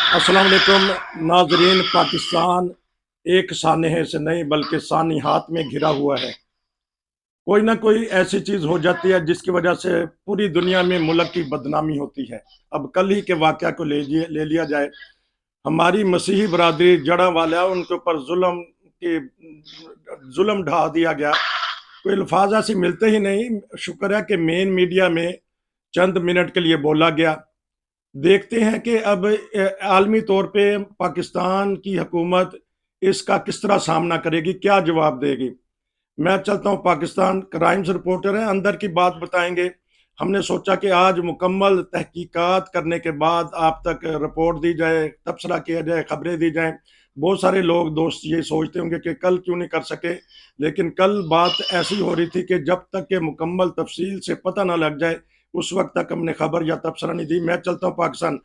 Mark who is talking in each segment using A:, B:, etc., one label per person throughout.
A: अस्सलाम वालेकुम नाजरीन। पाकिस्तान एक सानहे से नहीं बल्कि सानिहात में घिरा हुआ है। कोई ना कोई ऐसी चीज हो जाती है जिसकी वजह से पूरी दुनिया में मुल्क की बदनामी होती है। अब कल ही के वाक़या को ले लिया जाए। हमारी मसीही बरादरी जड़ा वाला, उनके ऊपर जुल्म ढा दिया गया। कोई अल्फाज ऐसे मिलते ही नहीं। शुक्र है कि मेन मीडिया में चंद मिनट के लिए बोला गया। देखते हैं कि अब आलमी तौर पे पाकिस्तान की हुकूमत इसका किस तरह सामना करेगी, क्या जवाब देगी। मैं चलता हूँ पाकिस्तान। क्राइम्स रिपोर्टर हैं, अंदर की बात बताएंगे। हमने सोचा कि आज मुकम्मल तहकीकात करने के बाद आप तक रिपोर्ट दी जाए, तबसरा किया जाए, खबरें दी जाएं। बहुत सारे लोग दोस्त ये सोचते होंगे कि कल क्यों नहीं कर सके, लेकिन कल बात ऐसी हो रही थी कि जब तक के मुकम्मल तफसील से पता ना लग जाए उस वक्त तक हमने खबर या तबसरा नहीं दी। मैं चलता हूँ पाकिस्तान।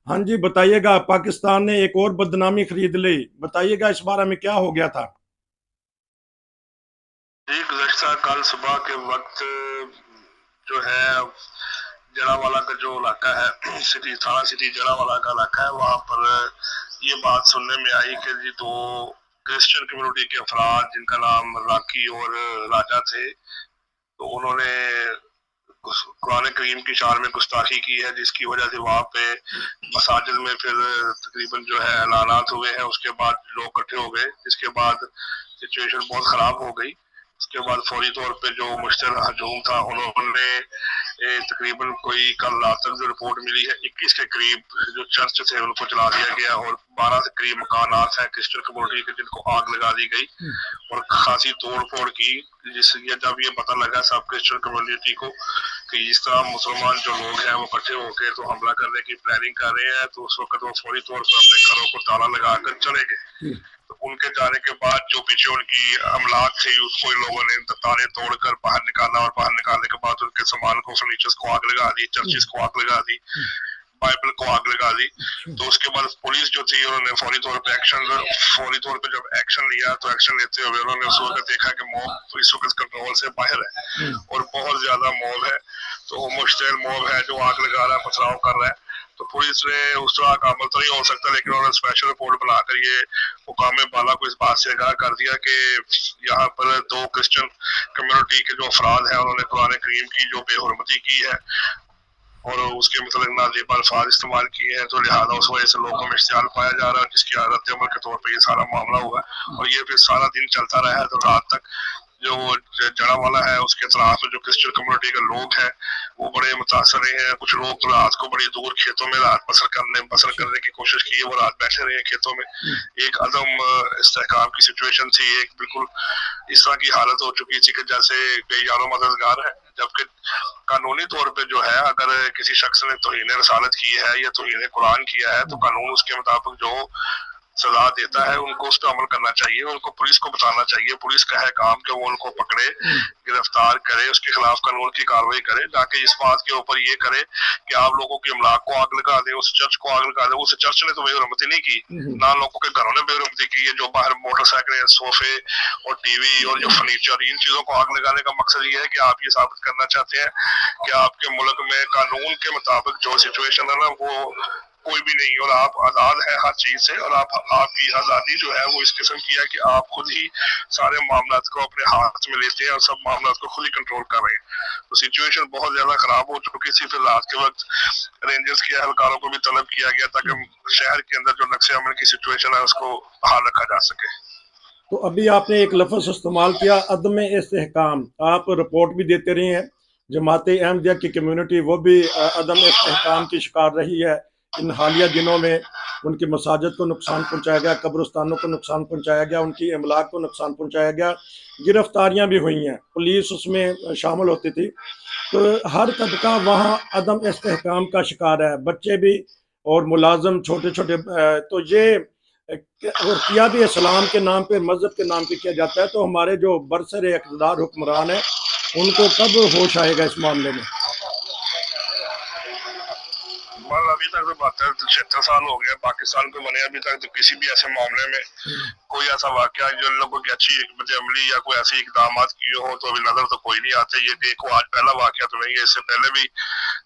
A: हाँ जी, बताइएगा। पाकिस्तान ने एक और बदनामी खरीद ली, बताइएगा इस बारे में क्या हो गया था।
B: जी, गुज़श्ता कल सुबह के वक्त जो है जड़ावाला का जो इलाका है, सिटी थाना सिटी जड़ावाला का इलाका है, वहाँ पर ये बात सुनने में आई कि जी दो क्रिश्चियन कम्युनिटी के अफराद जिनका नाम राकी और राजा थे, तो उन्होंने कुरान करीम की शान में गुस्ताखी की है, जिसकी वजह से वहाँ पे मसाजिद में फिर तकरीबन जो है ऐलानात हुए हैं। उसके बाद लोग इकट्ठे हो गए, जिसके बाद सिचुएशन बहुत ख़राब हो गई। उसके बाद फौरी तौर पे जो मुश्तर हजूम था, उन्होंने तकरीबन कोई कल रात तक जो रिपोर्ट मिली है 21 के करीब जो चर्च थे उनको जला दिया गया और 12 के करीब मकानात हैं क्रिश्चियन कम्युनिटी के जिनको आग लगा दी गई और खासी तोड़ फोड़ की। जिससे जब ये पता लगा सब क्रिश्चियन कम्युनिटी को कि इस तरह मुसलमान जो लोग हैं वो इकट्ठे होकर तो हमला करने की प्लानिंग कर रहे हैं, तो उस वक्त वो फौरी तौर पर अपने घरों को ताला लगाकर चले गए। तो उनके जाने के बाद जो पीछे उनकी अमलाक थी उसको इन लोगों ने तारे तोड़कर बाहर निकाला और बाहर निकालने के बाद उनके सामान को, फर्नीचर्स को आग लगा दी, चर्चिस को आग लगा दी, बाइबल को आग लगा दी। तो उसके बाद पुलिस जो थी उन्होंने फौरी तौर पे जब एक्शन लिया, तो एक्शन लेते हुए उन्होंने उस वक्त देखा कि मॉब इस वक्त कंट्रोल से बाहर है और बहुत ज्यादा मॉब है। तो मुश्तैल मॉब है जो आग लगा रहा है, पथराव कर रहा है। तो पुलिस ने उस तरह का अमल तो नहीं हो सकता, लेकिन उन्होंने स्पेशल रिपोर्ट बनाकर ये हुकाम बाला को इस बात से आगाह कर दिया कि यहाँ पर दो क्रिश्चियन कम्युनिटी के जो अफराद हैं उन्होंने कुरान करीम की जो बेहुरमती की है और उसके मतलब नाजेब अल्फाज इस्तेमाल किए हैं, तो लिहाजा उस वजह से लोगों में इश्तियाल पाया जा रहा है, जिसकी रद्द अमल के तौर पर ये सारा मामला हुआ है। और ये फिर सारा दिन चलता रहा है। तो रात तक जो जड़ा वाला है उसके अतराफ में जो क्रिश्चियन कम्युनिटी के लोग हैं वो बड़े मुतासर रहे हैं। कुछ लोग तो रात को बड़ी दूर खेतों में रात बसर करने की कोशिश की है, वो रात बैठे रहे हैं खेतों में। एक अदम इस्तेहकाम की सिचुएशन थी, एक बिल्कुल इस तरह की हालत हो चुकी थी कि जैसे बेयारो मददगार है। जबकि कानूनी तौर पे जो है अगर किसी शख्स ने तौहीन रसालत की है या तौहीन कुरान किया है तो कानून उसके मुताबिक जो सजा देता है उनको उस पर अमल करना चाहिए, उनको पुलिस को बताना चाहिए। पुलिस का है काम कि वो उनको पकड़े, गिरफ्तार करे, उसके खिलाफ कानून की कार्रवाई करे, ताकि इस बात के ऊपर ये करे कि आप लोगों की अमलाक को आग लगा दे, उस चर्च को आग लगा दे। उस चर्च ने तो बेहुरमती नहीं की, ना लोगों के घरों ने बेहुरमती की है। जो बाहर मोटरसाइकिल, सोफे और टीवी और जो फर्नीचर, इन चीजों को आग लगाने का मकसद ये है कि आप ये साबित करना चाहते हैं कि आपके मुल्क में कानून के मुताबिक जो सिचुएशन है ना वो कोई भी नहीं और आप आजाद है हर चीज से। और आपकी आजादी जो है वो इस किस्म की है कि आप खुद ही सारे मामला को अपने हाथ में लेते हैं और सब मामला को खुद ही कंट्रोल कर रहे हैं। तो सिचुएशन बहुत ज्यादा खराब हो चुकी थी। फिर रात के वक्त रेंजर्स के एहलकारों को भी तलब किया गया ताकि शहर के अंदर जो नक्शे अमल की सिचुएशन है उसको बहाल रखा जा सके।
A: तो अभी आपने एक लफ्ज़ इस्तेमाल किया, अदम इस्तेहकाम। आप रिपोर्ट भी देते रहे हैं। जमात अहमदिया की कम्युनिटी वो भी अदम इस्तेहकाम की शिकार रही है। इन हालिया दिनों में उनकी मसाजिद को नुकसान पहुँचाया गया, कब्रिस्तानों को नुकसान पहुँचाया गया, उनकी अमलाक को नुकसान पहुँचाया गया, गिरफ्तारियाँ भी हुई हैं, पुलिस उसमें शामिल होती थी। तो हर तबका वहाँ अदम इस्तेहकाम का शिकार है, बच्चे भी और मुलाजम छोटे छोटे। तो ये और किया भी इस्लाम के नाम पे, मजहब के नाम पे किया जाता है। तो हमारे जो बरसर इक़्तिदार हुक्मरान है उनको कब होश आएगा इस मामले में?
B: अभी तक तो 72-76 साल हो गया पाकिस्तान को बने, अभी तक तो किसी भी ऐसे मामले में कोई ऐसा वाकया जो लोगों की अच्छी हिकमत अमली या कोई ऐसे इकदाम किए हो तो अभी नजर तो कोई नहीं आते। ये देखो आज पहला वाकया तो नहीं है, इससे पहले भी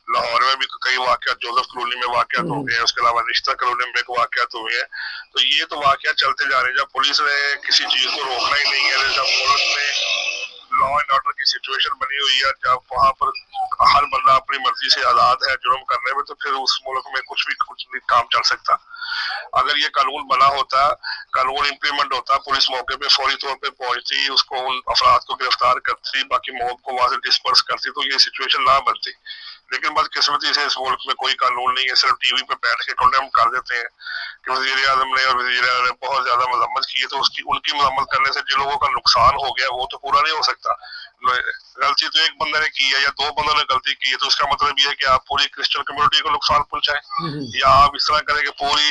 B: लाहौर में भी कई वाकया, जोसेफ कॉलोनी में वाकया तो हुए हैं, उसके अलावा रिश्ता कॉलोनी में एक वाकया तो हुए हैं। तो ये तो वाकया चलते जा रहे हैं। जब पुलिस ने किसी चीज को रोकना ही नहीं है, जब मुल्क में लॉ एंड ऑर्डर की सिचुएशन बनी हुई है, जब वहां पर हर बंदा अपनी मर्जी से आजाद है जुर्म करने में, तो फिर उस मुल्क में कुछ भी काम चल सकता। अगर ये कानून बना होता, कानून इम्प्लीमेंट होता, पुलिस मौके पे फौरी तौर पे पहुंचती, उसको उन अफराद को गिरफ्तार करती, बाकी मौत को वहां से डिस्पर्स करती, तो ये सिचुएशन ना बनती। लेकिन बदकिस्मती से इस मुल्क में कोई कानून नहीं है, सिर्फ टीवी पे बैठ के कंडेम कर देते हैं कि वजीर आजम ने और वजीर आजम ने बहुत ज्यादा मजम्मत की है, तो उनकी मजम्मत करने से जिन लोगों का नुकसान हो गया वो तो पूरा नहीं हो सकता। गलती तो एक बंदे ने की है या दो बंदों ने गलती की है, तो उसका मतलब ये है कि आप पूरी क्रिश्चियन कम्युनिटी को नुकसान पहुंचाएं, या आप इस तरह करें कि पूरी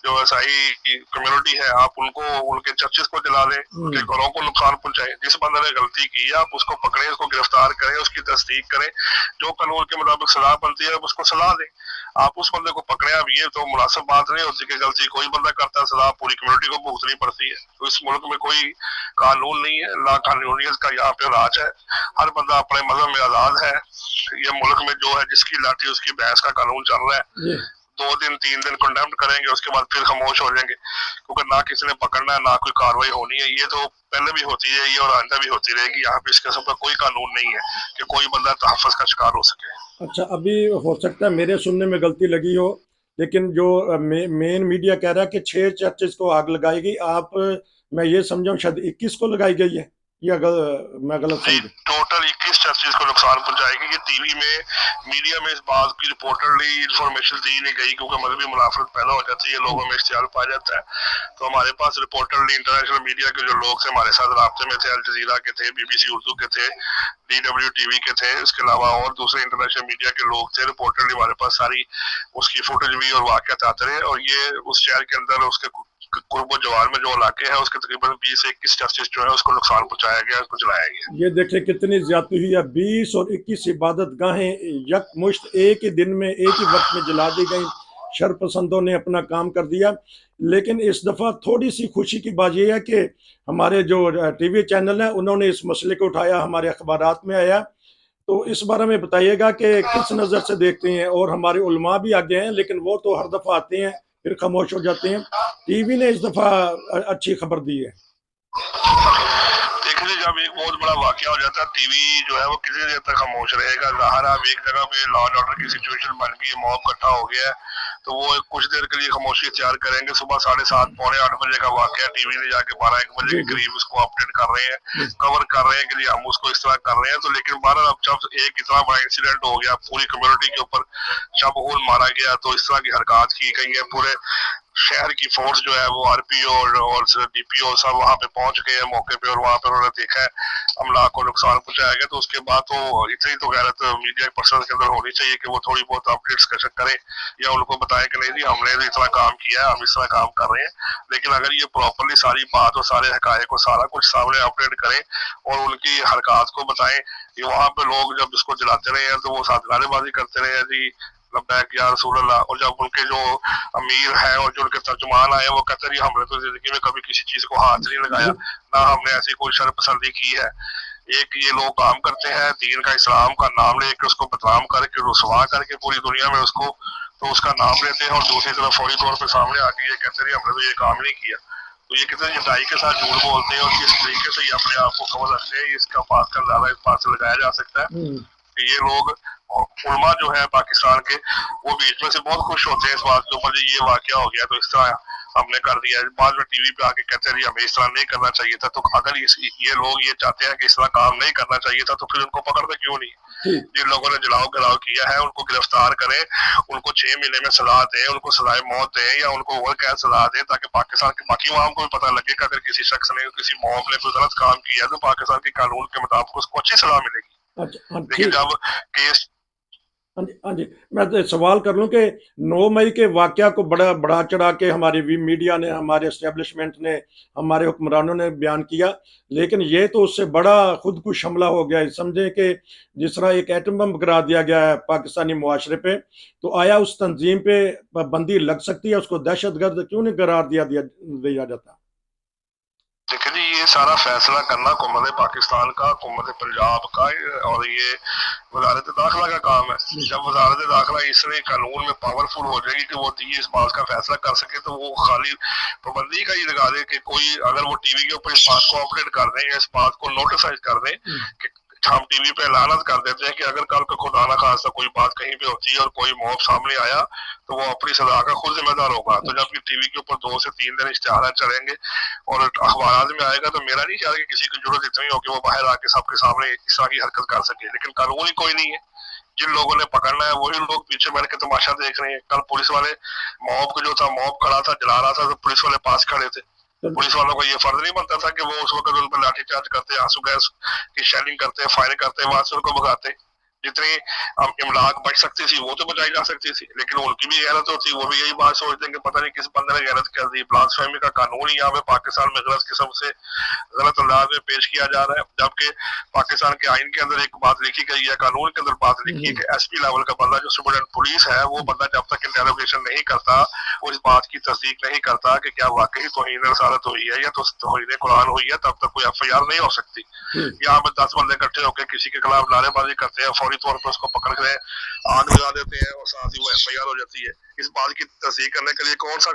B: जो ईसाई कम्युनिटी है आप उनको, उनके चर्चेस को जला दें, उनके घरों को नुकसान पहुंचाएं। जिस बंदे ने गलती की है आप उसको पकड़ें, उसको गिरफ्तार करें, उसकी तस्दीक करें, जो कानून के मुताबिक सजा बनती है उसको सजा दें। आप उस बंदे को पकड़े। अब ये तो मुनासिब बात नहीं होती कि गलती कोई बंदा करता है सजा पूरी कम्युनिटी को भुगतनी पड़ती है। तो इस मुल्क में कोई कानून नहीं है, ला कानूनियत का यहाँ पे राज है, हर बंदा अपने मजहब में आजाद है। ये मुल्क में जो है जिसकी लाठी उसकी भैंस का कानून चल रहा है। 2 दिन 3 दिन कंडेम करेंगे, उसके बाद फिर खामोश हो जाएंगे, क्योंकि ना किसी ने पकड़ना है ना कोई कार्रवाई होनी है। ये तो पहले भी होती है, ये और आइंदा भी होती रहेगी। यहाँ पे इस किस्म का कोई कानून नहीं है कि कोई बंदा तहफ़्फ़ुज़ का शिकार हो सके।
A: अच्छा, अभी हो सकता है मेरे सुनने में गलती लगी हो, लेकिन जो मेन मीडिया कह रहा है कि 6 चर्चेस को आग लगाई गई। मैं ये समझा शायद 21 को लगाई गई है, या मैं गलत समझा?
B: टोटल 21 चर्चेस को नुकसान पहुंचाएगी। ये टीवी में, मीडिया में इस बात की रिपोर्टरली इंफॉर्मेशन दी नहीं गई, क्योंकि मजहबी मुनाफरत पैदा हो जाती है, लोगों में इश्तियाल पाया जाता है। तो हमारे पास रिपोर्टरली इंटरनेशनल मीडिया के जो लोग थे हमारे साथ राब्ते में थे, अल जजीरा के थे, BBC उर्दू के थे, DW TV के थे, इसके अलावा और दूसरे इंटरनेशनल मीडिया के लोग थे। रिपोर्टरली हमारे पास सारी उसकी फुटेज भी और वाक़यात आते रहे। और ये उस शहर के अंदर उसके कुर्बो जवार में जो इलाके हैं उसके तकरीबन 20 से 21 चर्चेस जो है उसको नुकसान पहुंचाया गया, उसको जलाया गया।
A: ये देखिए कितनी ज्यादती हुई है। 20 और 21 इबादत गाहें यकमुश्त एक ही दिन में एक ही वक्त में जला दी गई। शरपसंदों ने अपना काम कर दिया। लेकिन इस दफ़ा थोड़ी सी खुशी की बात यह है कि हमारे जो TV चैनल हैं उन्होंने इस मसले को उठाया, हमारे अखबारात में आया। तो इस बारे में बताइएगा कि किस नज़र से देखते हैं। और हमारे उलमा भी आगे हैं, लेकिन वो तो हर दफ़ा आते हैं फिर खामोश हो जाते हैं। TV ने इस दफ़ा अच्छी खबर दी है।
B: देखिए, जब एक बहुत बड़ा वाकया हो जाता है टीवी जो है वो कितनी देर तक खामोश रहेगा। ज़ाहिर है, एक जगह पे लॉ एंड ऑर्डर की सिचुएशन बन गई, मॉब इकट्ठा हो गया है, तो वो कुछ देर के लिए खामोशी इख्तियार करेंगे। सुबह 7:30 पौने 8 बजे का वाकया टीवी ने जाके 12-1 बजे के करीब उसको अपडेट कर रहे हैं, कवर कर रहे हैं कि हम उसको इस तरह कर रहे हैं। तो लेकिन 12 अब जब एक इतना बड़ा इंसिडेंट हो गया, पूरी कम्युनिटी के ऊपर शब मारा गया, तो इस तरह की हरकत की गई है। पूरे शहर की फोर्स जो है वो RPO और DPO सब वहां पे पहुंच गए हैं मौके पे, और वहां पे उन्होंने देखा है अमला को नुकसान पहुंचाया गया। तो उसके बाद तो इतनी तो गैरत मीडिया पर्सन के अंदर होनी चाहिए कि वो थोड़ी बहुत अपडेट्स करें या उनको बताएं कि नहीं जी हमने तो इतना काम किया है, हम इस तरह काम कर रहे हैं। लेकिन अगर ये प्रॉपरली सारी बात और सारे हकायक को सारा कुछ सामने अपडेट करें और उनकी हरकत को बताएं, ये वहां पे लोग जब इसको जलाते रहे हैं तो वो साथ गानेबाजी करते रहे हैं जी लब्बैक या रसूल अल्लाह। और जब उनके जो अमीर है और जो उनके तर्जुमान आए वो कहते हैं हमने तो जिंदगी में कभी किसी चीज को हाथ नहीं लगाया, ना हमने ऐसी कोई शर्पसंदी की है। एक ये लोग काम करते हैं दीन का, इस्लाम का नाम लेके उसको बदनाम करके रुसवा करके पूरी दुनिया में उसको तो उसका नाम लेते हैं, और दूसरी तरफ फौरी तौर पर सामने आके ये कहते हैं हमने तो ये काम नहीं किया। तो ये कितने जुटाई के साथ झूठ बोलते हैं और किस तरीके से ये अपने आप को खबर रखते हैं, इसका बात का ज्यादा इस बात से लगाया जा सकता है कि ये लोग उलमा जो है पाकिस्तान के वो बीच में से बहुत खुश होते हैं इस बात के ऊपर, ये वाकया हो गया तो इस तरह हमने कर दिया। बाद में टीवी पे आके कहते हैं हमें इस तरह नहीं करना चाहिए था। तो अगर ये लोग ये चाहते हैं कि इस तरह काम नहीं करना चाहिए था तो फिर उनको पकड़ते क्यों नहीं? जिन लोगों ने जलाओ गिराव किया है उनको गिरफ्तार करें, उनको 6 महीने में सजा दें, उनको सजाए मौत दें या उनको और कैद सजा दें, ताकि पाकिस्तान के बाकी अवाम को भी पता लगे कि अगर किसी शख्स ने किसी मॉब ने कोई गलत काम किया तो पाकिस्तान के कानून के मुताबिक उसको अच्छी सजा मिलेगी। लेकिन जब केस
A: हाँ जी, हाँ जी। मैं तो सवाल कर लूँ कि 9 मई के वाक़या को बड़ा बढ़ा चढ़ा के हमारी मीडिया ने, हमारे एस्टेब्लिशमेंट ने, हमारे हुक्मरानों ने बयान किया, लेकिन ये तो उससे बड़ा खुदकुश हमला हो गया है। समझें कि जिस तरह एक एटम बम गिरा दिया गया है पाकिस्तानी मुआशरे पे, तो आया उस तंज़ीम पे पाबंदी लग सकती है? उसको दहशतगर्द क्यों नहीं करार दिया जाता?
B: देखिए जी, ये सारा फैसला करना हुकूमत पाकिस्तान का, हुकूमत पंजाब का और ये वजारत दाखिला का काम है।
A: जी,
B: जब वजारत दाखिला इसलिए कानून में पावरफुल हो जाएगी कि वो ये इस बात का फैसला कर सके, तो वो खाली पाबंदी का ही लगा दे कि कोई अगर वो टीवी के ऊपर इस बात को अपडेट कर दें या इस बात को नोटिसाइज कर दें कि हम टीवी पे ऐलान कर देते हैं कि अगर कल को खुदा ना खास्ता कोई बात कहीं पे होती है और कोई मौत सामने आया, तो वो अपनी सजा का खुद जिम्मेदार होगा। तो जब ये टीवी के ऊपर 2 से 3 दिन इश्तिहार चलेंगे और अखबार में आएगा, तो मेरा नहीं ख्याल कि किसी की जरूरत इतनी हो कि वो बाहर आके सबके सामने इस तरह की हरकत कर सके, लेकिन कानून ही कोई नहीं है। जिन लोगों ने पकड़ना है वही लोग पीछे बैठ के तमाशा देख रहे हैं। कल पुलिस वाले मॉब जो था, मॉब खड़ा था, जला रहा था, तो पुलिस वाले पास खड़े थे।
A: तो
B: पुलिस वालों को ये फर्ज नहीं बनता था कि वो उस वक्त उन पर लाठीचार्ज करते, आंसू गैस की शेलिंग करते, फायर करते, वहां से उनको भगाते? जितनी इमलाक बच सकती थी वो तो बचाई जा सकती थी, लेकिन उनकी भी गैरत होती, वो भी यही बात सोचते हैं कि पता नहीं किस बंदे ने गैरत कर दी। ब्लास्फेमी का कानून ही यहाँ पे पाकिस्तान में गलत किस्म से गलत अंदाज में पेश किया जा रहा है, जबकि पाकिस्तान के आइन के अंदर एक बात लिखी गई है, कानून के अंदर बात लिखी है कि एसपी लेवल का बंदा जो सुपरिटेंडेंट पुलिस है, वो बंदा जब तक इंटेरोगेशन नहीं करता, वो इस बात की तस्दीक नहीं करता कि क्या वाकई तौहीन रसालत हुई है या तो तौहीन कुरान हुई है, तब तक कोई एफआईआर नहीं हो सकती। यहाँ पे 10 बंदे इकट्ठे होकर किसी के खिलाफ नारेबाजी करते हैं, फौरी तौर पर उसको पकड़ के आग लगा देते हैं और साथ ही वो एफआईआर हो जाती है। इस बात की तस्दीक करने के लिए कौन सा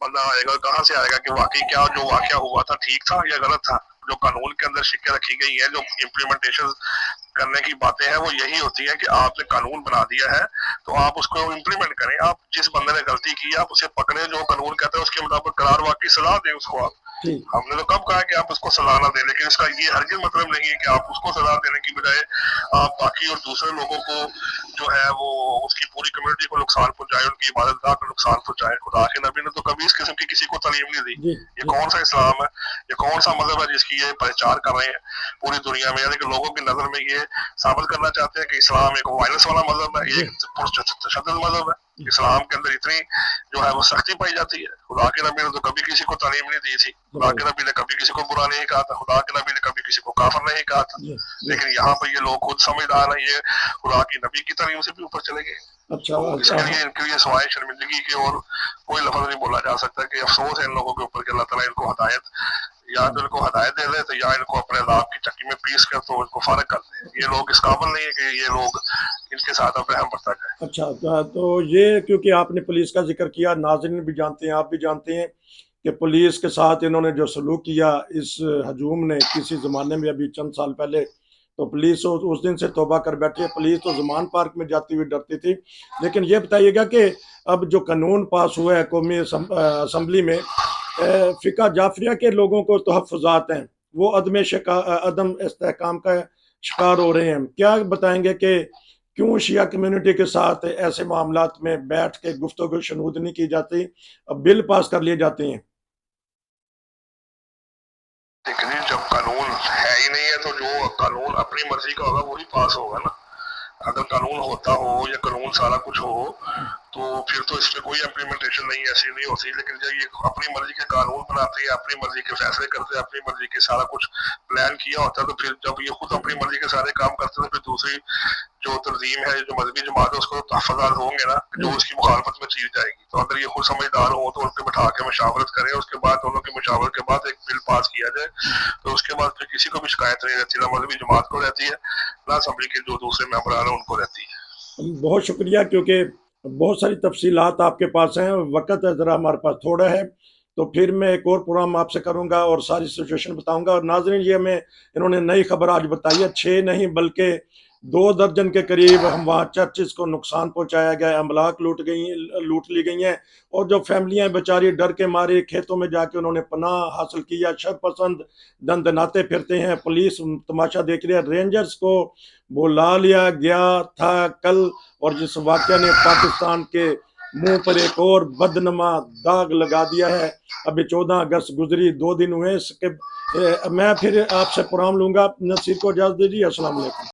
B: बंदा आएगा, कहाँ से आएगा कि वाकई क्या जो वाकया हुआ था ठीक था या गलत था? जो कानून के अंदर शिक्के रखी गई है, जो इम्प्लीमेंटेशन करने की बातें हैं, वो यही होती है कि आपने कानून बना दिया है तो आप उसको इम्प्लीमेंट करें। आप जिस बंदे ने गलती की आप उसे पकड़े, जो कानून कहता है उसके मुताबिक करार वाकई सजा दें उसको आप।
A: ठीक।
B: हमने तो कब कहा कि आप उसको सजा ना दें, लेकिन इसका ये हरगिज़ मतलब नहीं है कि आप उसको सजा देने की बजाय आप बाकी और दूसरे लोगों को जो है वो उसकी पूरी कम्युनिटी को नुकसान पहुंचाए, उनकी इबादतगाह को नुकसान पहुंचाए। खुदा के नबी ने तो कभी इस किस्म की किसी को तालीम नहीं दी।
A: जी,
B: ये
A: जी।
B: कौन सा इस्लाम है, ये कौन सा मजहब है जिसकी ये प्रचार कर रहे हैं पूरी दुनिया में? यानी कि लोगों की नजर में ये साबित करना चाहते हैं कि इस्लाम एक वायलेंस वाला मजहब है, ये
A: जी,
B: एक तशद्दुद मजहब है। इस्लाम के अंदर इतनी जो है वो सख्ती पाई जाती है। खुदा के नबी ने तो कभी किसी को तालीम नहीं दी थी, खुदा के नबी ने कभी किसी को बुरा नहीं कहा था, खुदा के नबी ने कभी किसी को काफिर नहीं कहा था।
A: जी, जी।
B: लेकिन यहाँ पर ये लोग खुद समझदार हैं, ये खुदा की नबी की तालीम से भी ऊपर चले गए।
A: अच्छा,
B: तो इसके लिए इनके लिए सवाए शर्मिंदगी की और कोई लफ्ज नहीं बोला जा सकता कि अफसोस है इन लोगों के ऊपर कि अल्लाह ताला इनको हदायत या तो इनको हदायत दे दे, तो या इनको अपने अज़ाब की चक्की में पीस कर तो इनको फारग कर दे। ये लोग इस काबिल नहीं है कि ये लोग इनके साथ अब रहम बरता जाए।
A: अच्छा, तो ये क्योंकि आपने पुलिस का ज़िक्र किया, नाज़रीन भी जानते हैं, आप भी जानते हैं कि पुलिस के साथ इन्होंने जो सलूक किया इस हजूम ने किसी ज़माने में, अभी चंद साल पहले, तो पुलिस उस दिन से तौबा कर बैठी है। पुलिस तो ज़मान पार्क में जाती हुई डरती थी। लेकिन ये बताइएगा कि अब जो कानून पास हुआ है कौमी असम्बली में, फ़िका जाफरिया के लोगों को तहफ़्फ़ुज़ात हैं, वो अदम इस्तेहकाम का शिकार हो रहे हैं। क्या बताएँगे कि क्यों शिया कम्युनिटी के साथ ऐसे मामलात में बैठ के गुफ्तगू शनूद नहीं की जाती, बिल पास कर लिए जाते हैं?
B: लेकिन जब कानून है ही नहीं है, तो जो कानून अपनी मर्जी का होगा वही पास होगा ना। अगर कानून होता हो या कानून सारा कुछ हो, तो फिर तो इस पे कोई इम्प्लीमेंटेशन नहीं ऐसी नहीं होती। लेकिन जब ये अपनी मर्जी के कानून बनाते हैं, अपनी मर्जी के फैसले करते हैं, अपनी मर्जी के सारा कुछ प्लान किया होता है, तो फिर जब ये खुद अपनी मर्जी के सारे काम करते हैं, तो फिर दूसरी जो तंजीम है, जो मजहबी जमात है, उसको तो तहफ़्फ़ुज़ात होंगे ना जो उसकी मुखालफत में चीज जाएगी। तो अगर ये खुद समझदार हो तो उनके बिठा के मशावरत करें, उसके बाद दोनों की मशावरत के बाद एक बिल पास किया जाए, तो उसके बाद फिर किसी को भी शिकायत नहीं रहती, ना मजहबी जमात को रहती है, ना असम्बली के जो दूसरे मेंबरान हैं उनको रहती है।
A: बहुत शुक्रिया, क्योंकि बहुत सारी तफसीलात आपके पास हैं, वक़्त ज़रा हमारे पास थोड़ा है, तो फिर मैं एक और प्रोग्राम आपसे करूँगा और सारी सिचुएशन बताऊँगा। और नाज़रीन, ये हमें इन्होंने नई खबर आज बताई है, 6 नहीं बल्कि 2 दर्जन के करीब हम वहाँ चर्चेज़ को नुकसान पहुँचाया गया है, अमलाक लूट ली गई हैं, और जो फैमिलियाँ बेचारी डर के मारे खेतों में जाके उन्होंने पनाह हासिल किया, शरपसंद दंदनाते फिरते हैं, पुलिस तमाशा देख रही है। रेंजर्स को बुला लिया गया था कल, और जिस वाक़या ने पाकिस्तान के मुँह पर एक और बदनमा दाग लगा दिया है। अभी 14 अगस्त गुज़री, 2 दिन हुए इसके। मैं फिर आपसे प्रोग्राम लूँगा। नसीर को इजाज़त दीजिए। अस्सलाम वालेकुम।